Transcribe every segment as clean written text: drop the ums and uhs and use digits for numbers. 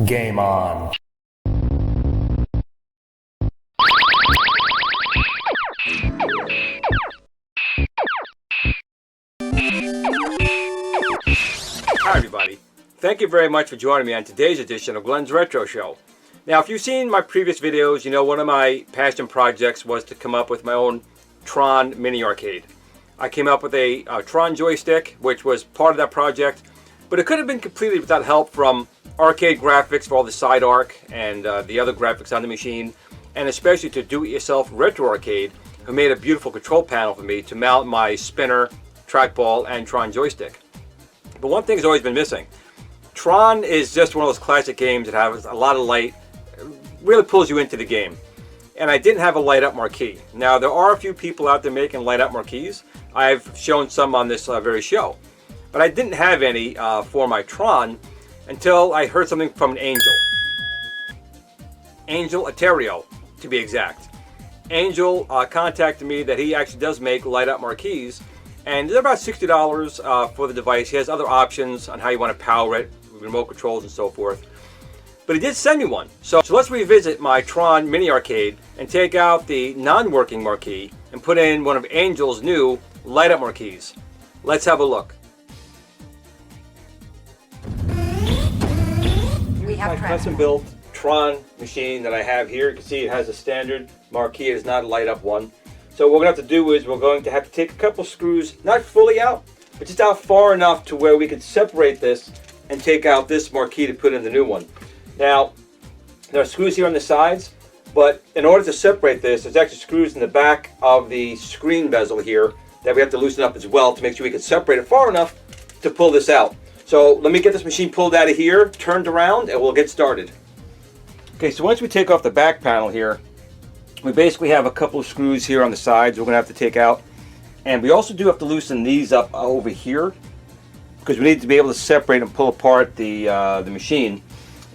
Game on. Hi everybody, thank you very much for joining me on today's edition of Glen's Retro Show. Now if you've seen my previous videos, you know one of my passion projects was to come up with my own Tron mini arcade. I came up with a Tron joystick, which was part of that project, but it could have been completed without help from arcade graphics for all the side arc and the other graphics on the machine, and especially to do-it-yourself Retro Arcade, who made a beautiful control panel for me to mount my spinner, trackball, and Tron joystick. But one thing has always been missing. Tron is just one of those classic games that has a lot of light, really pulls you into the game. And I didn't have a light-up marquee. Now there are a few people out there making light-up marquees. I've shown some on this very show. But I didn't have any for my Tron until I heard something from an Angel. Angel Otero, to be exact. Angel contacted me that he actually does make light-up marquees, and they're about $60 for the device. He has other options on how you want to power it, remote controls and so forth. But he did send me one. So let's revisit my Tron mini arcade and take out the non-working marquee and put in one of Angel's new light-up marquees. Let's have a look. We have My custom-built Tron machine that I have here. You can see it has a standard marquee. It is not a light-up one. So what we're going to have to do is we're going to have to take a couple screws, not fully out, but just out far enough to where we can separate this and take out this marquee to put in the new one. Now, there are screws here on the sides, but in order to separate this, there's actually screws in the back of the screen bezel here that we have to loosen up as well to make sure we can separate it far enough to pull this out. So let me get this machine pulled out of here, turned around, and we'll get started. Okay, so once we take off the back panel here, we basically have a couple of screws here on the sides we're going to have to take out. And we also do have to loosen these up over here because we need to be able to separate and pull apart the machine.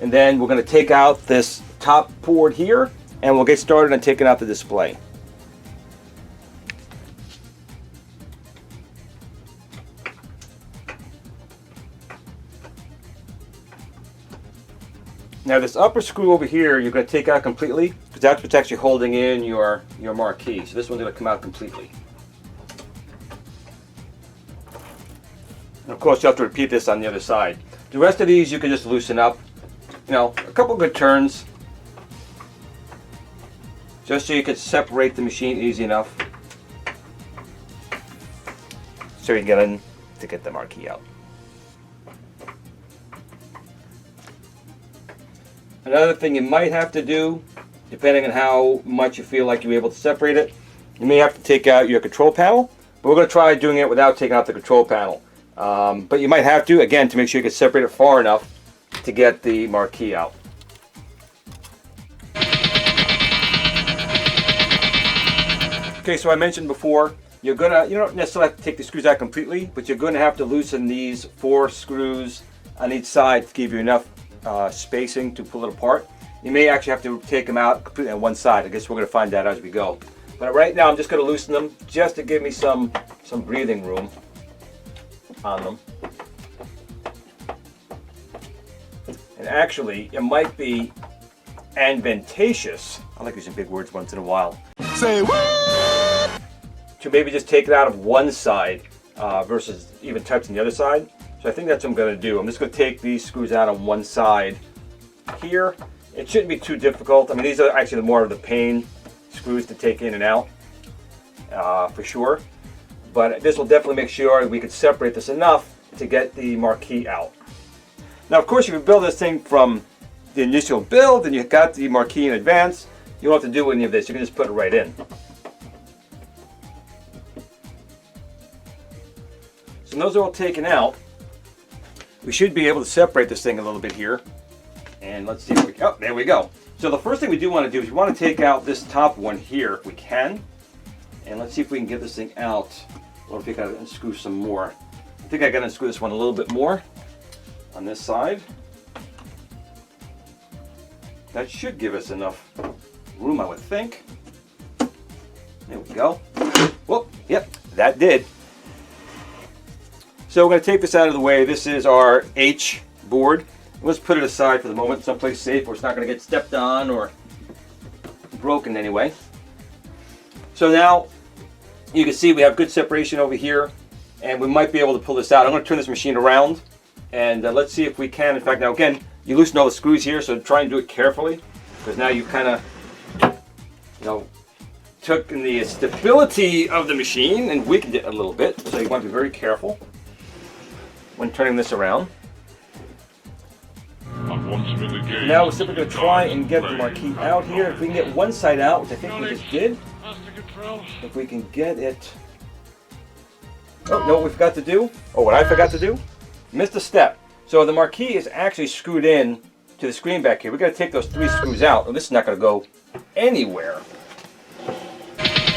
And then we're going to take out this top board here, and we'll get started on taking out the display. Now this upper screw over here, you're going to take out completely because that's what's actually holding in your marquee. So this one's going to come out completely. And of course you have to repeat this on the other side. The rest of these you can just loosen up. You know, a couple good turns. Just so you can separate the machine easy enough. So you can get in to get the marquee out. Another thing you might have to do, depending on how much you feel like you'll be able to separate it, you may have to take out your control panel, but we're going to try doing it without taking out the control panel. But you might have to, again, to make sure you can separate it far enough to get the marquee out. Okay, so I mentioned before, you don't necessarily have to take the screws out completely, but you're going to have to loosen these 4 screws on each side to give you enough spacing to pull it apart. You may actually have to take them out completely on one side. I guess we're going to find that as we go. But right now I'm just going to loosen them just to give me some breathing room on them. And actually it might be advantageous, I like using big words once in a while, Say what? to maybe just take it out of one side versus even touching the other side. So I think that's what I'm going to do. I'm just going to take these screws out on one side here. It shouldn't be too difficult. I mean, these are actually more of the pain screws to take in and out for sure. But this will definitely make sure we can separate this enough to get the marquee out. Now, of course, if you build this thing from the initial build and you've got the marquee in advance, you don't have to do any of this. You can just put it right in. So those are all taken out. We should be able to separate this thing a little bit here. And let's see if we can, oh, there we go. So the first thing we do want to do is we want to take out this top one here if we can. And let's see if we can get this thing out. Or if we got to unscrew some more. I think I got to unscrew this one a little bit more on this side. That should give us enough room, I would think. There we go. Whoop, yep, that did. So we're going to take this out of the way. This is our H board. Let's put it aside for the moment, someplace safe where it's not going to get stepped on or broken anyway. So now you can see we have good separation over here, and we might be able to pull this out. I'm going to turn this machine around, and let's see if we can. In fact, now again, you loosen all the screws here, so try and do it carefully, because now you kind of, took in the stability of the machine and weakened it a little bit. So you want to be very careful when turning this around. Now we're simply going to try and get the marquee out here. If we can get one side out, which I think we just did. If we can get it. Oh, no, what we forgot to do? Oh, what I forgot to do? Missed a step. So the marquee is actually screwed in to the screen back here. We've got to take those 3 screws out. Well, this is not going to go anywhere.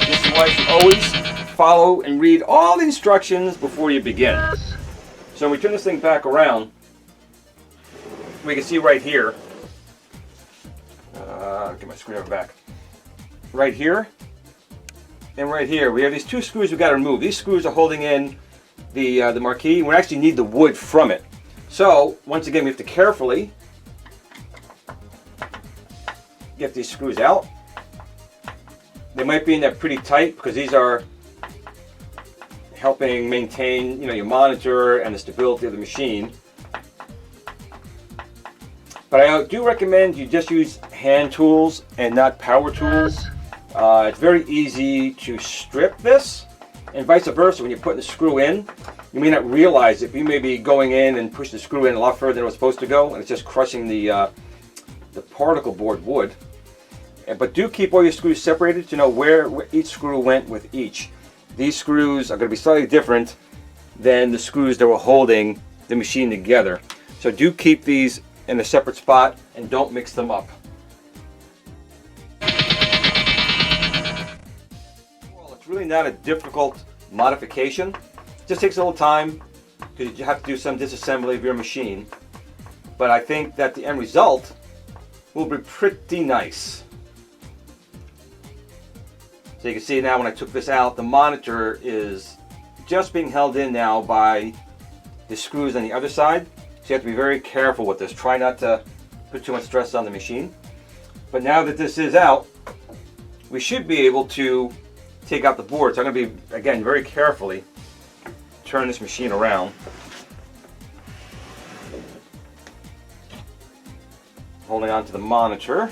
This is why you should always follow and read all the instructions before you begin. So when we turn this thing back around, we can see right here. Get my screwdriver back. Right here and right here, we have these 2 screws we've got to remove. These screws are holding in the marquee. We actually need the wood from it. So once again, we have to carefully get these screws out. They might be in there pretty tight because these are helping maintain, your monitor and the stability of the machine. But I do recommend you just use hand tools and not power tools. It's very easy to strip this, and vice versa. When you're putting the screw in, you may not realize it. You may be going in and push the screw in a lot further than it was supposed to go, and it's just crushing the particle board wood. But do keep all your screws separated to know where each screw went with each. These screws are going to be slightly different than the screws that were holding the machine together. So do keep these in a separate spot and don't mix them up. Well, it's really not a difficult modification. It just takes a little time because you have to do some disassembly of your machine. But I think that the end result will be pretty nice. So you can see now when I took this out, the monitor is just being held in now by the screws on the other side. So you have to be very careful with this. Try not to put too much stress on the machine. But now that this is out, we should be able to take out the board. So I'm going to be, again, very carefully turn this machine around. Holding on to the monitor.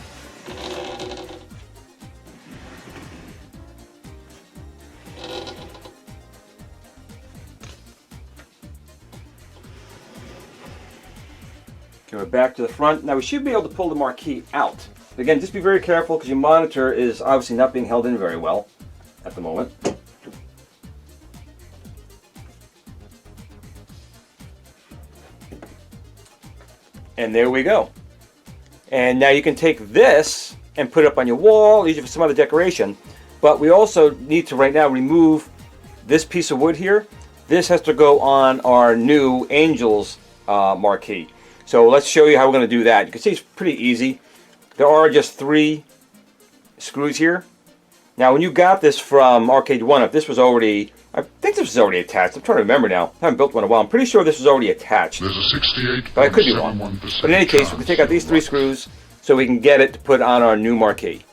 We're back to the front. Now we should be able to pull the marquee out. Again, just be very careful because your monitor is obviously not being held in very well at the moment. And there we go. And now you can take this and put it up on your wall, use it for some other decoration. But we also need to right now remove this piece of wood here. This has to go on our new Angels marquee. So let's show you how we're going to do that. You can see it's pretty easy. There are just 3 screws here. Now when you got this from Arcade1UP, this was already, I think this was already attached. I'm trying to remember now. I haven't built one in a while. I'm pretty sure this was already attached. There's a 68, but I could be wrong. But in any case, we can take out these 3 screws so we can get it to put on our new marquee.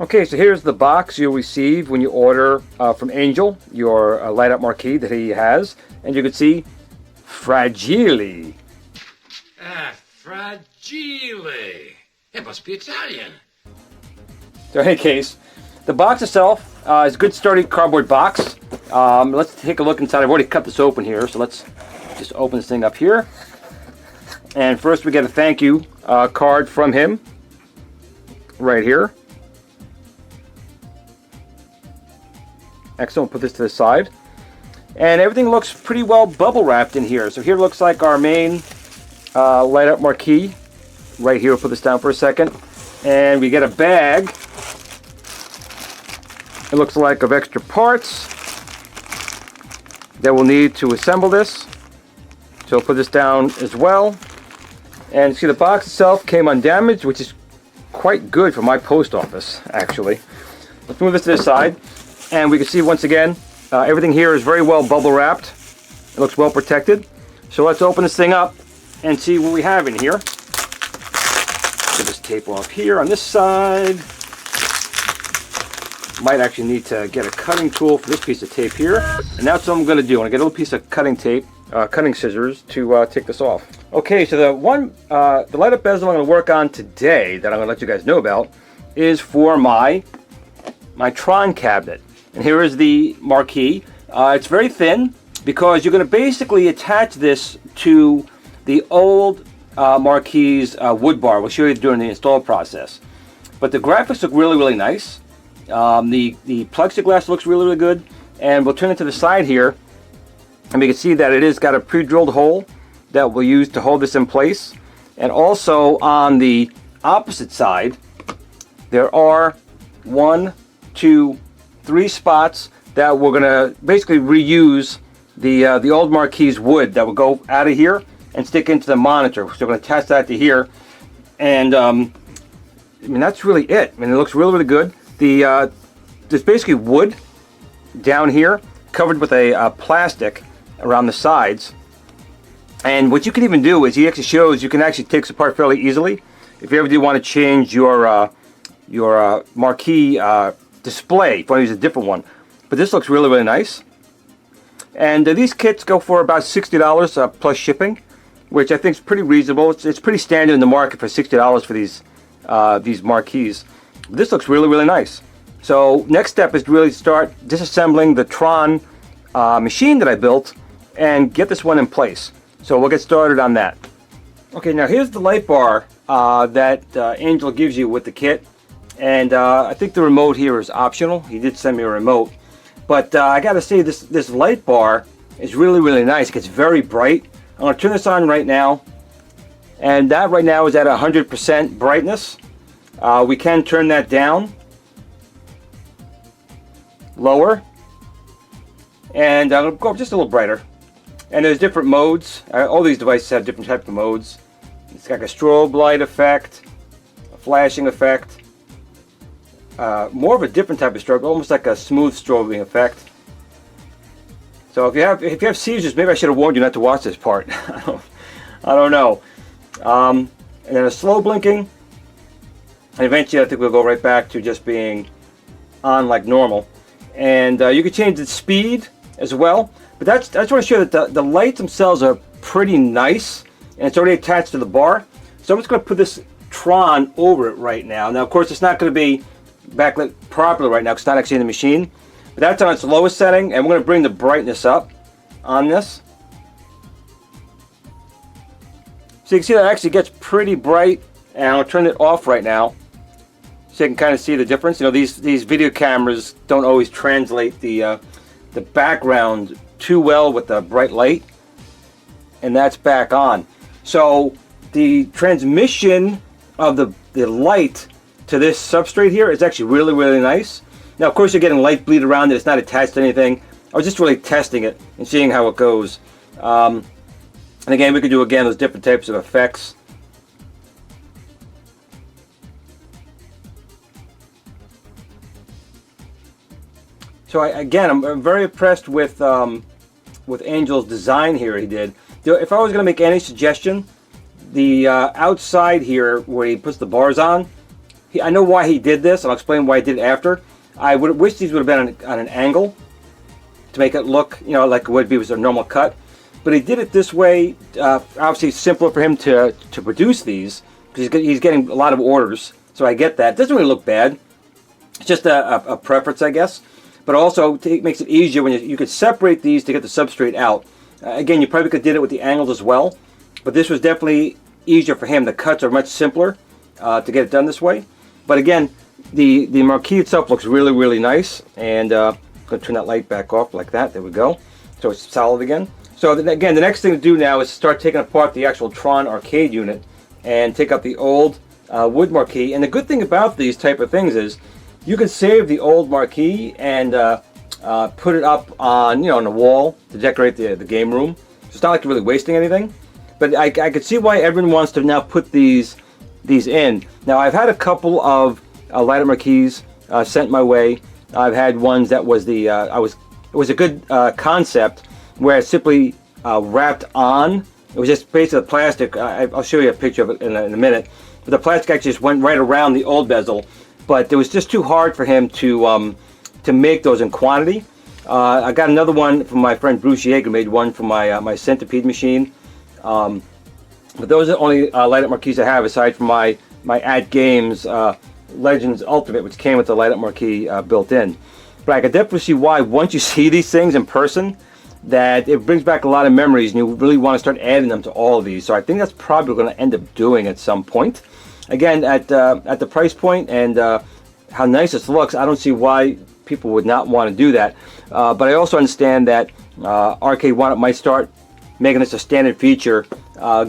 Okay, so here's the box you'll receive when you order from Angel, your light up marquee that he has. And you can see Fragile. Fragile. It must be Italian. So in any case, the box itself is a good sturdy cardboard box. Let's take a look inside. I've already cut this open here, so let's just open this thing up here. And first we get a thank you card from him right here. Excellent, put this to the side. And everything looks pretty well bubble wrapped in here. So here looks like our main light up marquee. Right here, we'll put this down for a second. And we get a bag. It looks like of extra parts that we'll need to assemble this. So we'll put this down as well. And see, the box itself came undamaged, which is quite good for my post office, actually. Let's move this to the side. And we can see once again, everything here is very well bubble wrapped. It looks well protected. So let's open this thing up and see what we have in here. Get this tape off here on this side. Might actually need to get a cutting tool for this piece of tape here. And that's what I'm going to do. I'm going to get a little piece of cutting tape, cutting scissors to take this off. Okay, so the light up bezel I'm going to work on today that I'm going to let you guys know about is for my Tron cabinet. And here is the marquee. It's very thin because you're going to basically attach this to the old Marquee's wood bar. We'll show you during the install process. But the graphics look really, really nice. The plexiglass looks really, really good. And we'll turn it to the side here. And we can see that it has got a pre-drilled hole that we'll use to hold this in place. And also on the opposite side, there are 1, 2, 3 spots that we're going to basically reuse the old Marquee's wood that will go out of here and stick into the monitor. So we're going to attach that to here. And I mean, that's really it. I mean, it looks really, really good. There's basically wood down here covered with a plastic around the sides. And what you can even do is he actually shows you can actually take this apart fairly easily. If you ever do want to change your marquee display, if you want to use a different one. But this looks really, really nice. And these kits go for about $60 plus shipping, which I think is pretty reasonable. It's pretty standard in the market for $60 for these marquees. This looks really, really nice. So next step is to really start disassembling the Tron machine that I built and get this one in place. So we'll get started on that. Okay, now here's the light bar that Angel gives you with the kit. And I think the remote here is optional. He did send me a remote. But I gotta say, this light bar is really, really nice. It gets very bright. I'm gonna turn this on right now. And that right now is at 100% brightness. We can turn that down. Lower. And I'll go just a little brighter. And there's different modes. All these devices have different types of modes. It's got a strobe light effect, a flashing effect. More of a different type of strobe, almost like a smooth strobing effect. So if you have seizures, maybe I should have warned you not to watch this part. I don't know. And then a slow blinking, and eventually I think we'll go right back to just being on like normal. And you can change the speed as well. But I just want to show you that the lights themselves are pretty nice, and it's already attached to the bar. So I'm just going to put this Tron over it right now. Now, of course, it's not going to be backlit properly right now because it's not actually in the machine. But that's on its lowest setting, and we're going to bring the brightness up on this. So you can see that it actually gets pretty bright, and I'll turn it off right now so you can kind of see the difference. You know, these video cameras don't always translate the background too well with the bright light, and that's back on. So the transmission of the light to this substrate here is actually really, really nice. Now, of course, you're getting light bleed around it. It's not attached to anything. I was just really testing it and seeing how it goes. And again, we could do those different types of effects. So I'm very impressed with Angel's design here. He did. If I was going to make any suggestion, the outside here where he puts the bars on, I know why he did this. I'll explain why he did it after. I would wish these would have been on an angle to make it look, you know, like it would be with a normal cut. But he did it this way. Obviously, it's simpler for him to produce these because he's getting a lot of orders. So I get that. It doesn't really look bad. It's just a preference, I guess. But also, it makes it easier when you could separate these to get the substrate out. Again, you probably could did it with the angles as well. But this was definitely easier for him. The cuts are much simpler to get it done this way. But again, the marquee itself looks really, really nice. And I'm going to turn that light back off like that. There we go. So it's solid again. So again, the next thing to do now is start taking apart the actual Tron arcade unit and take out the old wood marquee. And the good thing about these type of things is you can save the old marquee and put it up on, you know, on the wall to decorate the game room. So it's not like you're really wasting anything. But I could see why everyone wants to now put these in. Now, I've had a couple of light up marquees sent my way. I've had ones that was it was a good concept where it's simply wrapped on. It was just basically plastic. I'll show you a picture of it in a minute. But the plastic actually just went right around the old bezel. But it was just too hard for him to make those in quantity. I got another one from my friend Bruce Yoke, who made one for my Centipede machine. But those are the only light-up marquees I have, aside from my At Games Legends Ultimate, which came with the light-up marquee built in. But I could definitely see why, once you see these things in person, that it brings back a lot of memories, and you really want to start adding them to all of these. So I think that's probably going to end up doing at some point. Again, at the price point and how nice this looks, I don't see why people would not want to do that. But I also understand that Arcade1UP might start making this a standard feature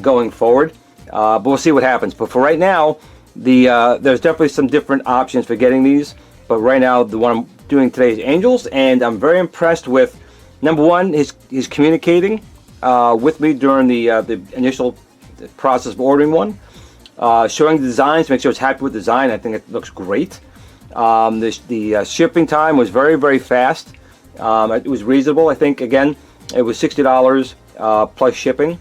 going forward. But we'll see what happens. But for right now, there's definitely some different options for getting these. But right now, the one I'm doing today is Angels, and I'm very impressed with, number one, he's communicating with me during the initial process of ordering one. Showing the designs, make sure it's happy with the design. I think it looks great. The shipping time was very, very fast. It was reasonable. I think, again, it was $60 plus shipping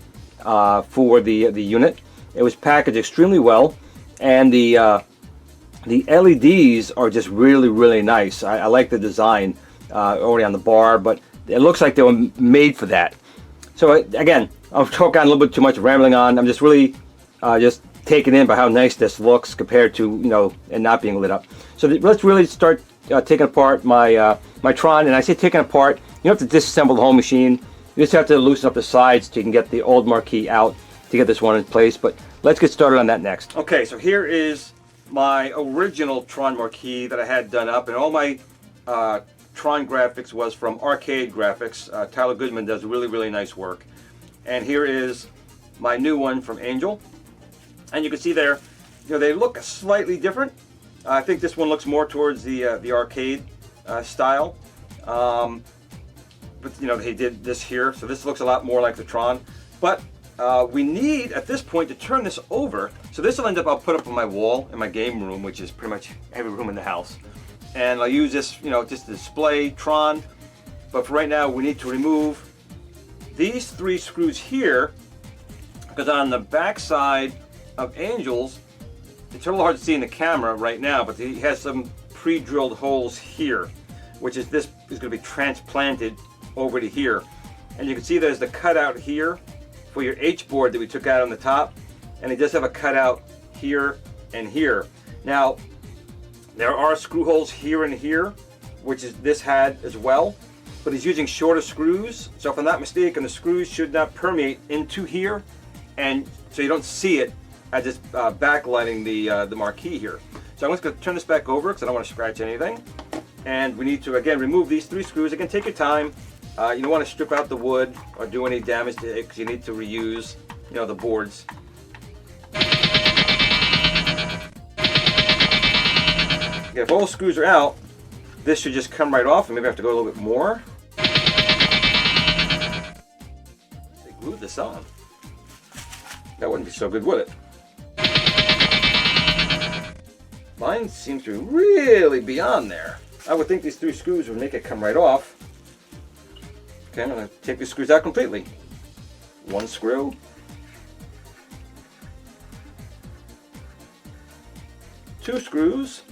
for the unit. It was packaged extremely well, and the LEDs are just really, really nice. I like the design already on the bar, but it looks like they were made for that. So again, I'm talking a little bit too much, rambling on. I'm just really just taken in by how nice this looks compared to, you know, and not being lit up. So let's really start taking apart my my Tron. And I say taking apart, you don't have to disassemble the whole machine. You just have to loosen up the sides so you can get the old marquee out to get this one in place. But let's get started on that next. Okay, so here is my original Tron marquee that I had done up, and all my Tron graphics was from Arcade Graphics. Tyler Goodman does really, really nice work. And here is my new one from Angel. And you can see there, you know, they look slightly different. I think this one looks more towards the arcade style. But you know, they did this here, so this looks a lot more like the Tron. But we need, at this point, to turn this over. So this will end up, I'll put up on my wall in my game room, which is pretty much every room in the house. And I'll use this, you know, just to display Tron. But for right now, we need to remove these three screws here, because on the back side of Angels, it's a little hard to see in the camera right now, but he has some pre-drilled holes here, which is this is going to be transplanted over to here. And you can see there's the cutout here for your H board that we took out on the top, and it does have a cutout here and here. Now, there are screw holes here and here, which is this had as well, but he's using shorter screws. So if I'm not mistaken, the screws should not permeate into here, and so you don't see it as it's backlighting the marquee here. So I'm just going to turn this back over because I don't want to scratch anything. And we need to, again, remove these three screws. Again, take your time. You don't want to strip out the wood or do any damage to it, because you need to reuse, you know, the boards. Okay, if all the screws are out, this should just come right off, and maybe I have to go a little bit more. They glued this on. That wouldn't be so good, would it? Mine seems to really be on there. I would think these three screws would make it come right off. Okay, I'm going to take these screws out completely. One screw. Two screws.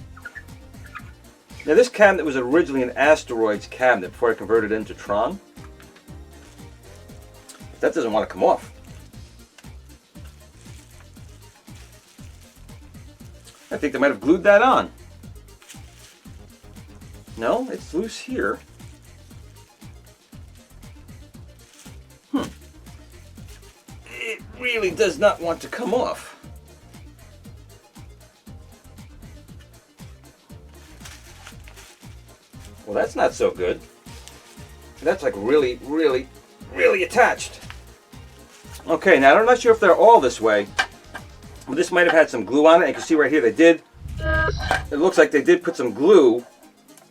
Now this cabinet was originally an Asteroids cabinet before I converted it into Tron. But that doesn't want to come off. I think they might have glued that on. No, it's loose here. It really does not want to come off. Well, that's not so good. That's like really, really, really attached. Okay, now I'm not sure if they're all this way. Well, this might have had some glue on it. You can see right here they did. It looks like they did put some glue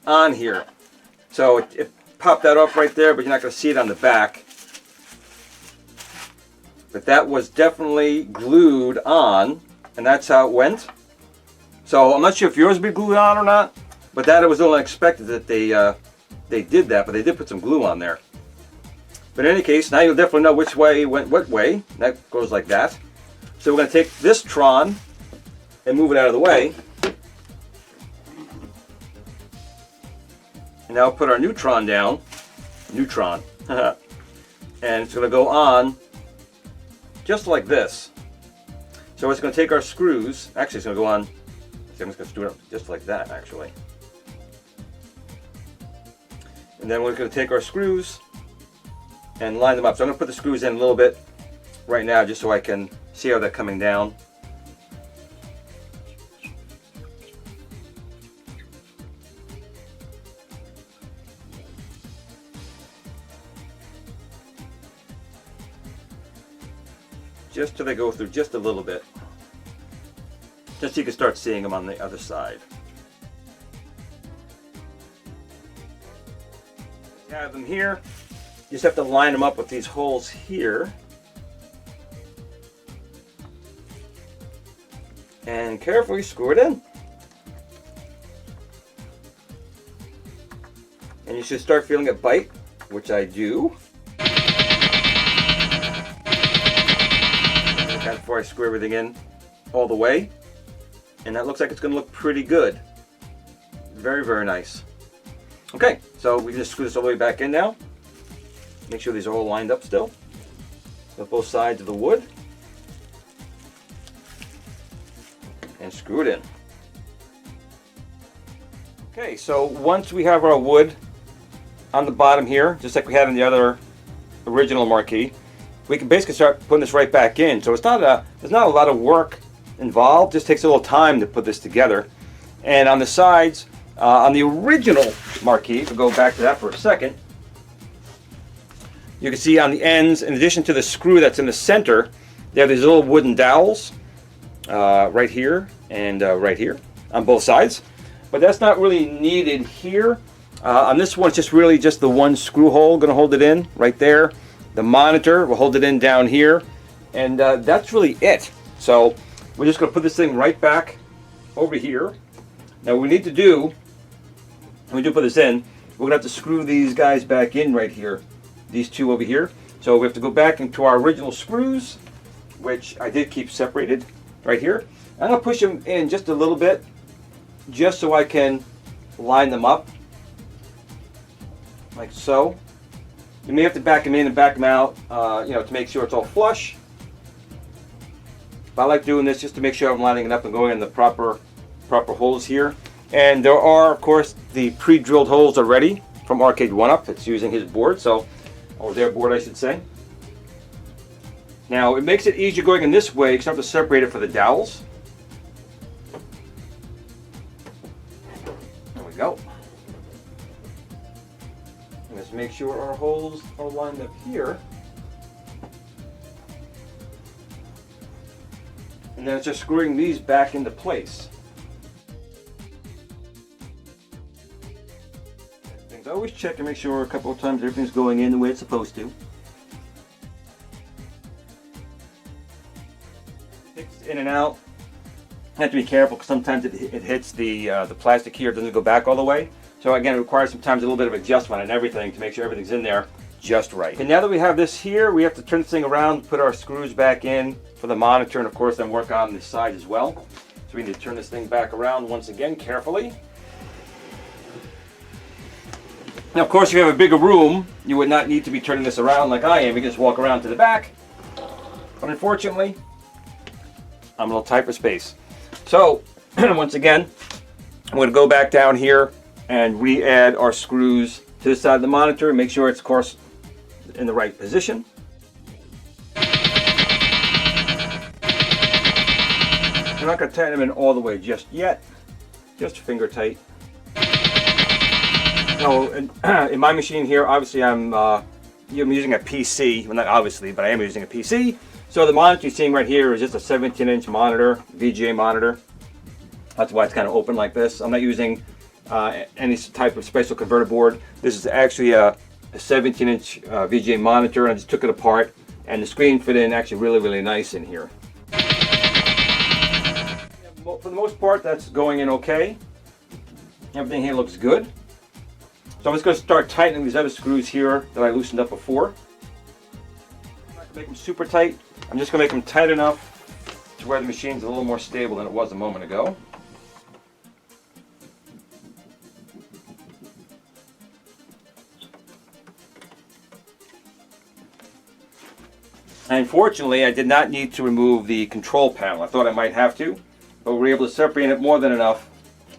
on here. So it popped that off right there, but you're not going to see it on the back. But that was definitely glued on, and that's how it went. So I'm not sure if yours would be glued on or not, but that it was a little unexpected that they did that, but they did put some glue on there. But in any case, now you'll definitely know which way went what way. That goes like that. So we're going to take this Tron and move it out of the way. And now put our neutron down. Neutron. And it's going to go on just like this. So it's going to take our screws. Actually, it's going to go on. I'm just going to do it just like that, actually. And then we're going to take our screws and line them up. So I'm going to put the screws in a little bit right now just so I can see how they're coming down. Just till they go through just a little bit. Just so you can start seeing them on the other side. You have them here. You just have to line them up with these holes here. And carefully screw it in. And you should start feeling it bite, which I do. Before I screw everything in all the way. And that looks like it's going to look pretty good. Very, very nice. Okay, so we can just screw this all the way back in now. Make sure these are all lined up still with both sides of the wood. And screw it in. Okay, so once we have our wood on the bottom here, just like we had in the other original Marquee, we can basically start putting this right back in. So there's not a lot of work involved. It just takes a little time to put this together. And on the sides, on the original Marquee, if we go back to that for a second, you can see on the ends, in addition to the screw that's in the center, they have these little wooden dowels right here and right here on both sides. But that's not really needed here. On this one, it's just really just the one screw hole going to hold it in right there. The monitor will hold it in down here, and that's really it. So we're just going to put this thing right back over here. Now what we need to do, when we do put this in, we're going to have to screw these guys back in right here, these two over here. So we have to go back into our original screws, which I did keep separated right here. I'm going to push them in just a little bit, just so I can line them up, like so. You may have to back them in and back them out, to make sure it's all flush. But I like doing this just to make sure I'm lining it up and going in the proper holes here. And there are, of course, the pre-drilled holes already from Arcade1UP. It's using his board, or their board, I should say. Now, it makes it easier going in this way because I have to separate it for the dowels. There we go. Let's make sure our holes are lined up here. And then it's just screwing these back into place. Things I always check and make sure a couple of times everything's going in the way it's supposed to. It's in and out. I have to be careful because sometimes it hits the plastic here. It doesn't go back all the way. So again, it requires sometimes a little bit of adjustment on everything to make sure everything's in there just right. And now that we have this here, we have to turn this thing around, put our screws back in for the monitor, and of course then work on this side as well. So we need to turn this thing back around once again carefully. Now of course, if you have a bigger room, you would not need to be turning this around like I am. You can just walk around to the back. But unfortunately, I'm a little tight for space. So once again, I'm going to go back down here and re-add our screws to the side of the monitor and make sure it's, of course, in the right position. I'm not going to tighten them in all the way just yet, just finger tight. Now, in my machine here, obviously I'm using a PC. Well, not obviously, but I am using a PC. So the monitor you're seeing right here is just a 17-inch monitor, VGA monitor. That's why it's kind of open like this. I'm not using any type of special converter board. This is actually a 17-inch VGA monitor, and I just took it apart, and the screen fit in actually really, really nice in here. For the most part, that's going in okay. Everything here looks good. So I'm just going to start tightening these other screws here that I loosened up before. make them super tight. I'm just going to make them tight enough to where the machine's a little more stable than it was a moment ago. And fortunately, I did not need to remove the control panel. I thought I might have to, but we were able to separate it more than enough,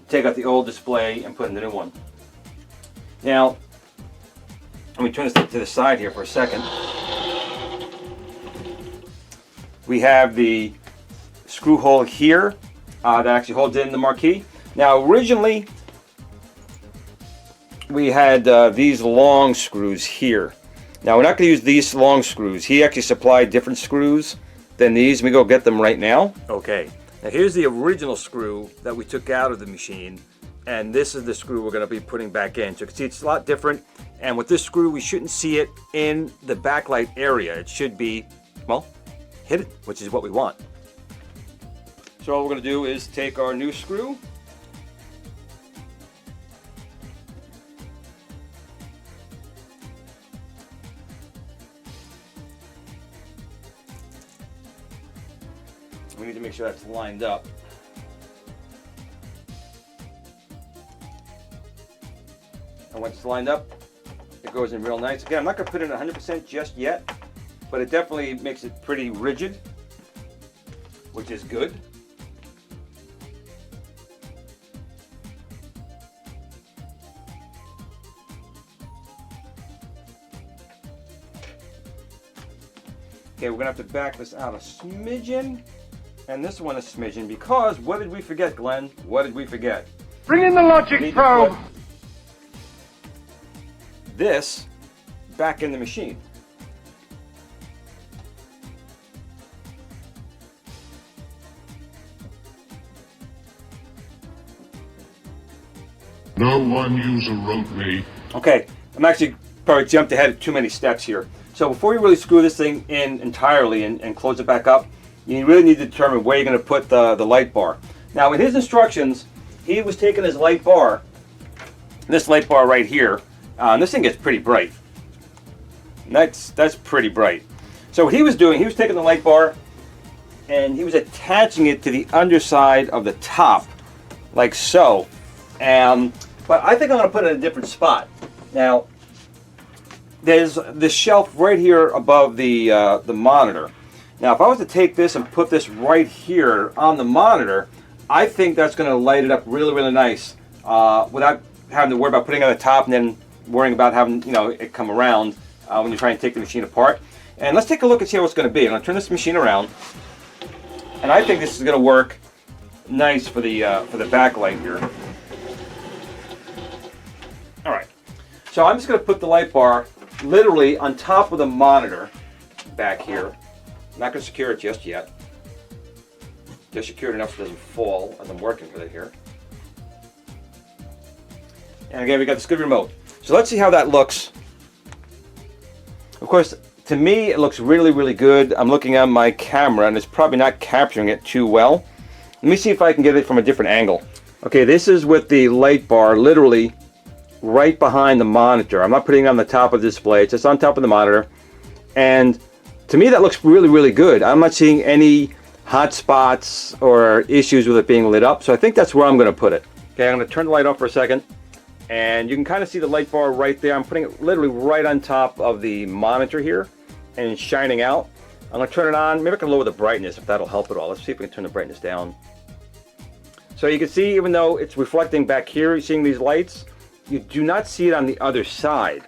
take out the old display and put in the new one. Now, let me turn this to the side here for a second. We have the screw hole here that actually holds in the marquee. Now, originally, we had these long screws here. Now, we're not going to use these long screws. He actually supplied different screws than these. Let me go get them right now. Okay, now here's the original screw that we took out of the machine, and this is the screw we're going to be putting back in. So you can see it's a lot different, and with this screw, we shouldn't see it in the backlight area. It should be, well, hidden, which is what we want. So all we're going to do is take our new screw, we need to make sure that's lined up. And once it's lined up, it goes in real nice. Again, I'm not going to put it in 100% just yet, but it definitely makes it pretty rigid, which is good. Okay, we're going to have to back this out a smidgen. And this one a smidgen, because what did we forget, Glenn? What did we forget? Bring in the logic probe! This back in the machine. No one user wrote me. Okay, I'm actually probably jumped ahead too many steps here. So before you really screw this thing in entirely and close it back up, you really need to determine where you're going to put the light bar. Now, in his instructions, he was taking his light bar, this light bar right here, and this thing gets pretty bright. That's pretty bright. So what he was doing, he was taking the light bar and he was attaching it to the underside of the top, like so. But I think I'm going to put it in a different spot. Now, there's the shelf right here above the monitor. Now, if I was to take this and put this right here on the monitor, I think that's going to light it up really, really nice without having to worry about putting it on the top and then worrying about having it come around when you're trying to take the machine apart. And let's take a look and see how it's going to be. I'm going to turn this machine around, and I think this is going to work nice for the backlight here. All right, so I'm just going to put the light bar literally on top of the monitor back here. I'm not going to secure it just yet. Just secure it enough so it doesn't fall as I'm working with it here. And again, we got this good remote. So let's see how that looks. Of course, to me, it looks really, really good. I'm looking on my camera and it's probably not capturing it too well. Let me see if I can get it from a different angle. Okay, this is with the light bar literally right behind the monitor. I'm not putting it on the top of the display. It's just on top of the monitor. And to me, that looks really, really good. I'm not seeing any hot spots or issues with it being lit up. So I think that's where I'm going to put it. Okay, I'm going to turn the light off for a second. And you can kind of see the light bar right there. I'm putting it literally right on top of the monitor here and it's shining out. I'm going to turn it on. Maybe I can lower the brightness if that'll help at all. Let's see if we can turn the brightness down. So you can see, even though it's reflecting back here, you're seeing these lights, you do not see it on the other side.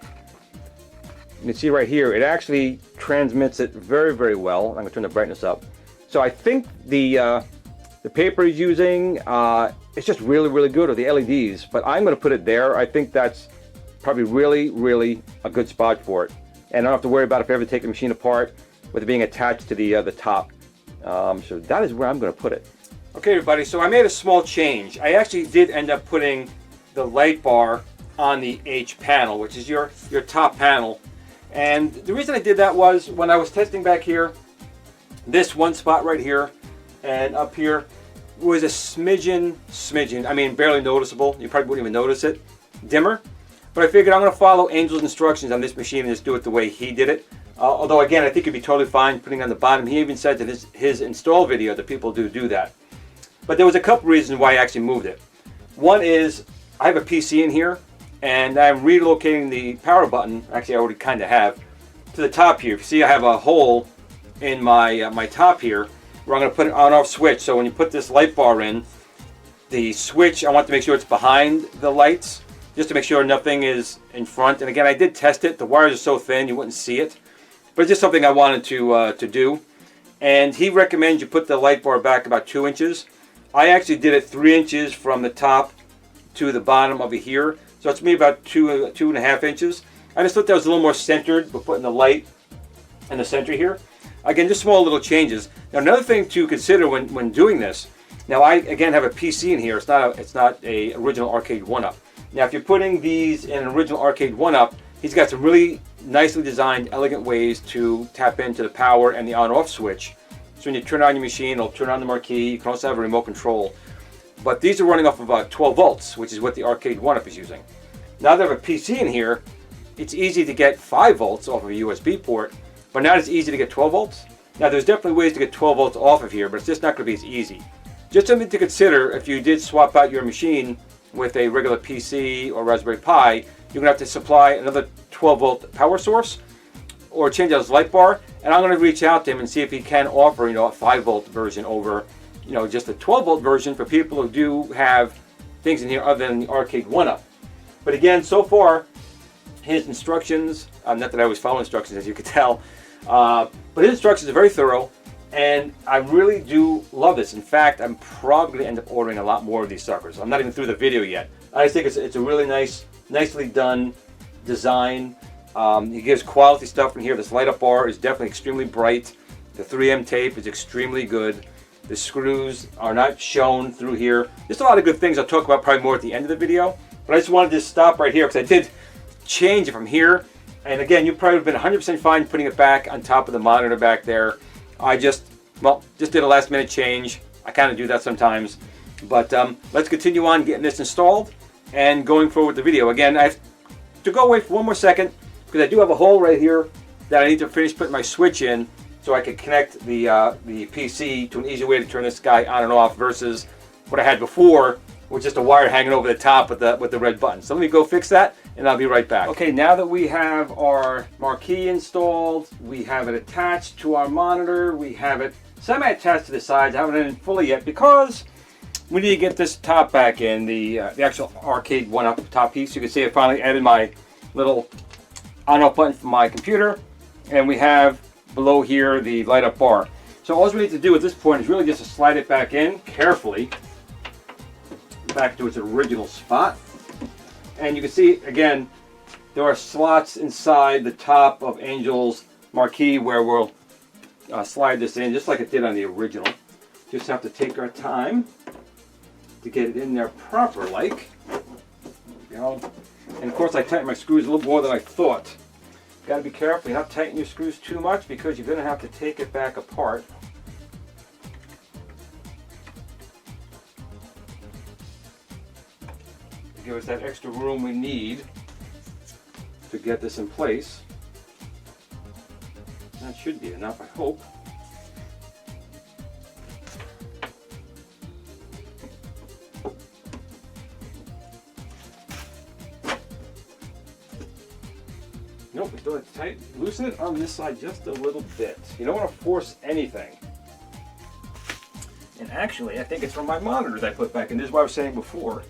You can see right here, it actually transmits it very, very well. I'm going to turn the brightness up. So I think the paper he's using, it's just really, really good, or the LEDs, but I'm going to put it there. I think that's probably really, really a good spot for it. And I don't have to worry about if I ever take the machine apart with it being attached to the top. So that is where I'm going to put it. Okay, everybody, so I made a small change. I actually did end up putting the light bar on the H panel, which is your top panel. And the reason I did that was when I was testing back here, this one spot right here and up here was a smidgen, I mean barely noticeable, you probably wouldn't even notice it, dimmer. But I figured I'm going to follow Angel's instructions on this machine and just do it the way he did it. Although again, I think it'd be totally fine putting on the bottom. He even said that his install video that people do that. But there was a couple reasons why I actually moved it. One is I have a PC in here, and I'm relocating the power button. Actually, I already kind of have to the top here. If you see, I have a hole in my my top here where I'm going to put an on-off switch. So when you put this light bar in, the switch, I want to make sure it's behind the lights, just to make sure nothing is in front. And again, I did test it. The wires are so thin you wouldn't see it, but it's just something I wanted to do. And he recommends you put the light bar back about 2 inches. I actually did it 3 inches from the top to the bottom over here, so it's maybe about 2.5 inches. I just thought that was a little more centered, but putting the light in the center here. Again, just small little changes. Now, another thing to consider when doing this. Now, I again have a PC in here. It's not a original Arcade1UP. Now, if you're putting these in an original Arcade1UP, he's got some really nicely designed, elegant ways to tap into the power and the on-off switch. So when you turn on your machine, it'll turn on the marquee. You can also have a remote control. But these are running off of about 12 volts, which is what the Arcade1UP is using. Now that I have a PC in here, it's easy to get 5 volts off of a USB port, but not as easy to get 12 volts. Now there's definitely ways to get 12 volts off of here, but it's just not going to be as easy. Just something to consider if you did swap out your machine with a regular PC or Raspberry Pi, you're going to have to supply another 12 volt power source or change out his light bar. And I'm going to reach out to him and see if he can offer, a 5 volt version over, just a 12 volt version for people who do have things in here other than the Arcade1UP. But again, so far, his instructions, not that I always follow instructions as you can tell, but his instructions are very thorough, and I really do love this. In fact, I'm probably going to end up ordering a lot more of these suckers. I'm not even through the video yet. I just think it's a really nicely done design. He gives quality stuff in here. This light up bar is definitely extremely bright. The 3M tape is extremely good. The screws are not shown through here. Just a lot of good things I'll talk about probably more at the end of the video. But I just wanted to stop right here because I did change it from here. And again, you probably would have been 100% fine putting it back on top of the monitor back there. I just did a last minute change. I kind of do that sometimes. But let's continue on getting this installed and going forward with the video. Again, I have to go away for one more second because I do have a hole right here that I need to finish putting my switch in so I can connect the PC to an easy way to turn this guy on and off versus what I had before with just a wire hanging over the top with the red button. So let me go fix that and I'll be right back. Okay, now that we have our marquee installed, we have it attached to our monitor, we have it semi-attached to the sides. I haven't done it fully yet because we need to get this top back in, the actual Arcade1UP top piece. You can see I finally added my little on-off button for my computer, and we have below here the light up bar. So all we need to do at this point is really just to slide it back in carefully, back to its original spot. And you can see, again, there are slots inside the top of Angel's marquee where we'll slide this in just like it did on the original. Just have to take our time to get it in there proper like. And of course I tightened my screws a little more than I thought. Got to be careful, you not tighten your screws too much because you're going to have to take it back apart. To give us that extra room we need to get this in place. That should be enough, I hope. Nope, we still have to loosen it on this side just a little bit. You don't want to force anything. And actually, I think it's from my monitor that I put back in. This is what I was saying before.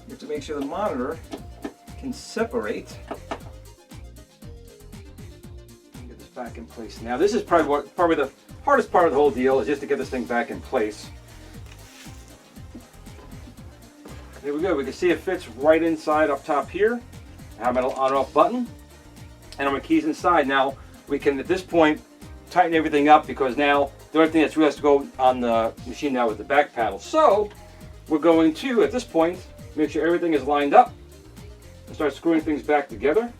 You have to make sure the monitor can separate. Get this back in place. Now, this is probably the hardest part of the whole deal is just to get this thing back in place. There we go. We can see it fits right inside up top here. I have my little on-off button. And my keys inside. Now we can at this point tighten everything up because now the only thing that's really has to go on the machine now is the back panel. So we're going to at this point make sure everything is lined up and start screwing things back together.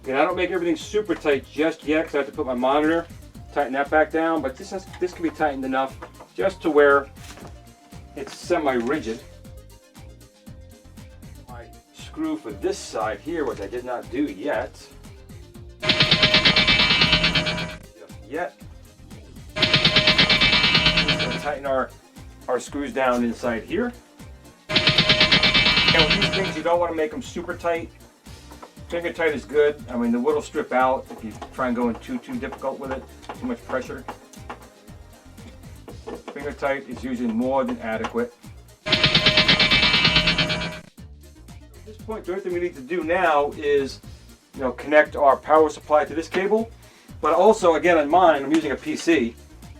And I don't make everything super tight just yet because I have to put my monitor, tighten that back down, but this can be tightened enough just to where it's semi-rigid. screw for this side here, which I did not do yet. Yet. Tighten our screws down inside here. And with these things, you don't want to make them super tight. Finger tight is good. I mean, the wood will strip out if you try and go in too difficult with it, too much pressure. Finger tight is usually more than adequate. At this point, the only thing we need to do now is, connect our power supply to this cable. But also, again, on mine, I'm using a PC.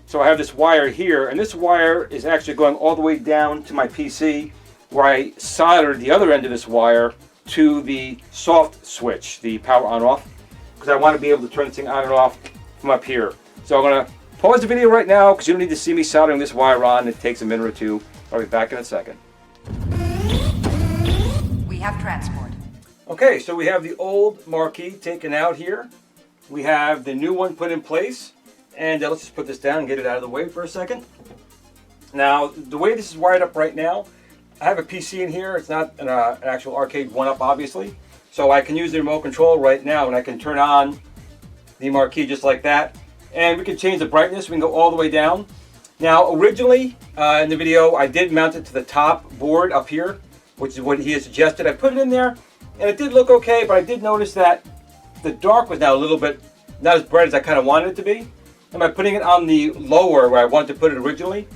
So I have this wire here, and this wire is actually going all the way down to my PC, where I soldered the other end of this wire to the soft switch, the power on off, because I want to be able to turn this thing on and off from up here. So I'm going to pause the video right now, because you don't need to see me soldering this wire on. It takes a minute or two. I'll be back in a second. We have transport. Okay, so we have the old Marquee taken out here. We have the new one put in place. And let's just put this down and get it out of the way for a second. Now, the way this is wired up right now, I have a PC in here. It's not an actual Arcade1UP, obviously. So I can use the remote control right now, and I can turn on the Marquee just like that. And we can change the brightness. We can go all the way down. Now, originally, in the video, I did mount it to the top board up here, which is what he had suggested. I put it in there, and it did look okay, but I did notice that the dark was now a little bit not as bright as I kind of wanted it to be. And by putting it on the lower where I wanted to put it originally,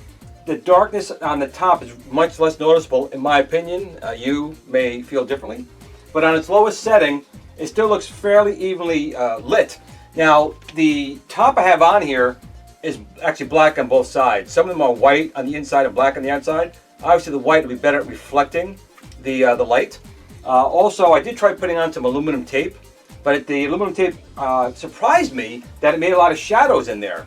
the darkness on the top is much less noticeable, in my opinion. You may feel differently. But on its lowest setting, it still looks fairly evenly lit. Now, the top I have on here is actually black on both sides. Some of them are white on the inside and black on the outside. Obviously, the white will be better at reflecting the light. Also, I did try putting on some aluminum tape. But the aluminum tape surprised me that it made a lot of shadows in there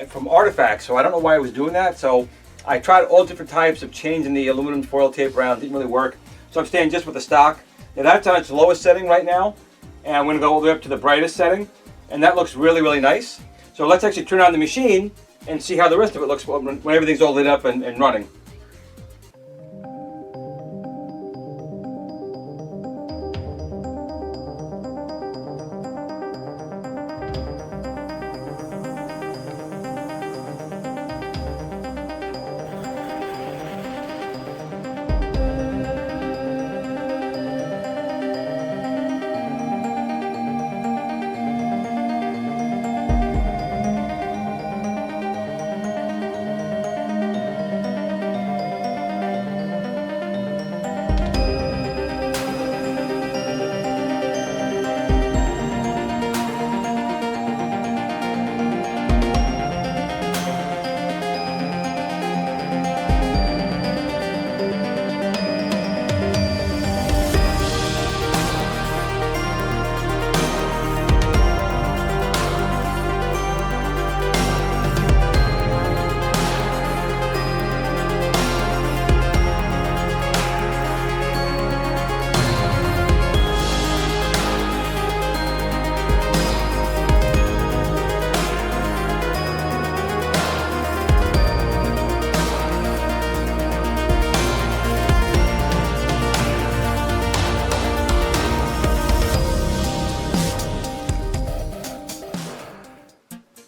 from artifacts. So I don't know why I was doing that. So I tried all different types of changing the aluminum foil tape around. It didn't really work. So I'm staying just with the stock. Now that's on its lowest setting right now. And I'm going to go all the way up to the brightest setting. And that looks really, really nice. So let's actually turn on the machine and see how the rest of it looks when everything's all lit up and running.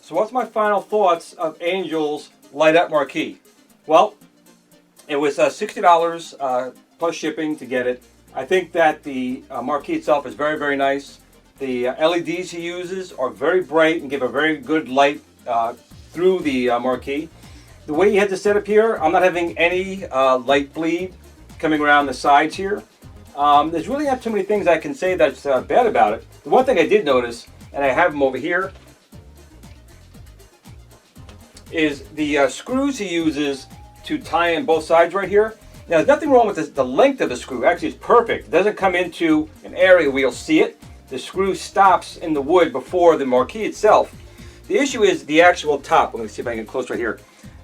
So what's my final thoughts of Angel's light up Marquee? Well, it was $60 plus shipping to get it. I think that the Marquee itself is very, very nice. The LEDs he uses are very bright and give a very good light through the Marquee. The way he has it set up here, I'm not having any light bleed coming around the sides here. There's really not too many things I can say that's bad about it. The one thing I did notice, and I have them over here, is the screws he uses to tie in both sides right here. Now, there's nothing wrong with the length of the screw. Actually, it's perfect. It doesn't come into an area where you'll see it. The screw stops in the wood before the Marquee itself. The issue is the actual top. Let me see if I can get close right here.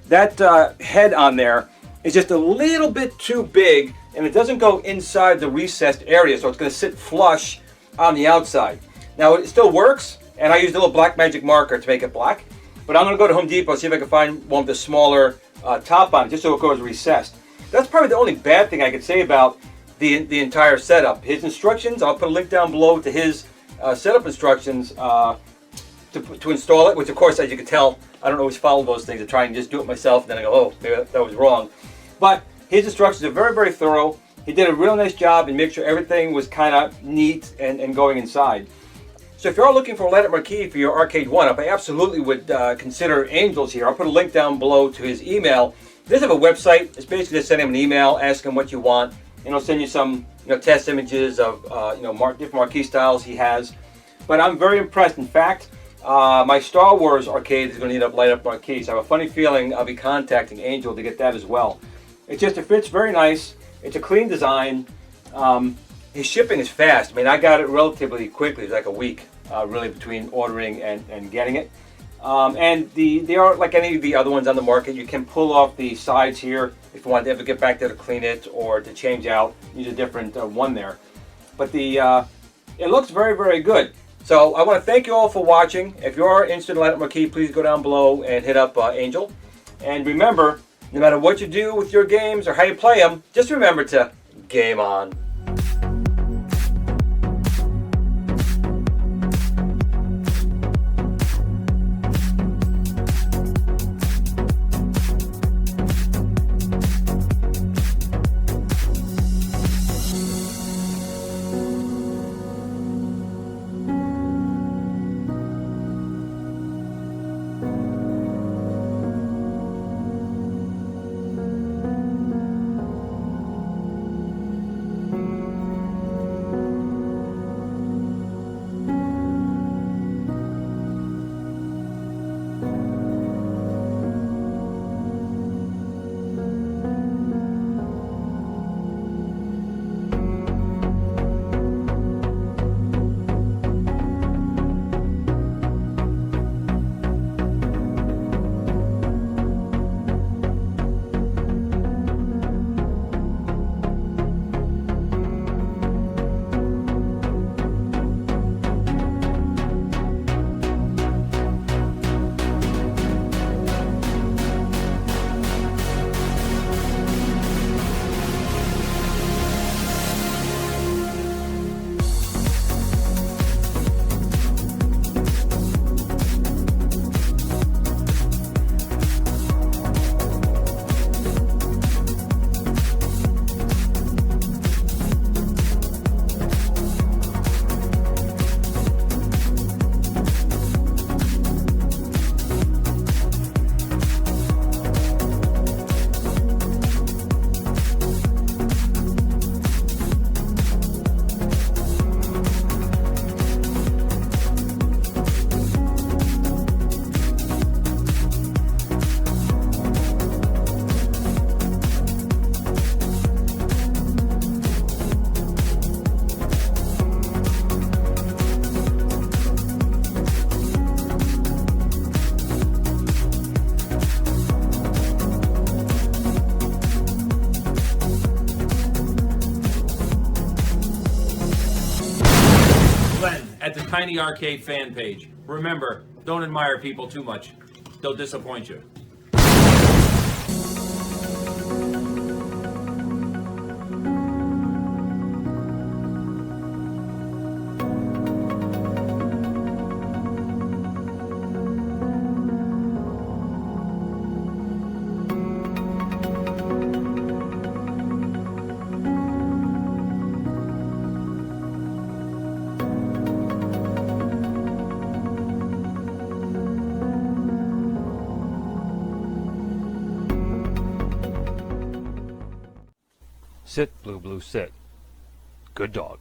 That head on there is just a little bit too big, and it doesn't go inside the recessed area, so it's going to sit flush on the outside. Now, it still works, and I used a little black magic marker to make it black. But I'm going to go to Home Depot and see if I can find one with a smaller top on it, just so it goes recessed. That's probably the only bad thing I could say about the entire setup. His instructions, I'll put a link down below to his setup instructions to install it, which of course, as you can tell, I don't always follow those things. I try and just do it myself, and then I go, oh, maybe that was wrong. But his instructions are very, very thorough. He did a real nice job and made sure everything was kind of neat and going inside. So if you're looking for a light-up marquee for your Arcade1UP, I absolutely would consider Angel's here. I'll put a link down below to his email. He does have a website. It's basically just send him an email, ask him what you want, and he'll send you some test images of different marquee styles he has. But I'm very impressed. In fact, my Star Wars arcade is going to need a light-up marquee, so I have a funny feeling I'll be contacting Angel to get that as well. It fits very nice. It's a clean design. His shipping is fast. I mean, I got it relatively quickly. It's like a week, really, between ordering and getting it. And they are like any of the other ones on the market. You can pull off the sides here if you want to ever get back there to clean it or to change out. Use a different one there. But it looks very, very good. So I want to thank you all for watching. If you are interested in light-up marquee, please go down below and hit up Angel. And remember, no matter what you do with your games or how you play them, just remember to game on. Glen at the Tiny Arcade fan page. Remember, don't admire people too much. They'll disappoint you. Sit, Blue Blue, sit. Good dog.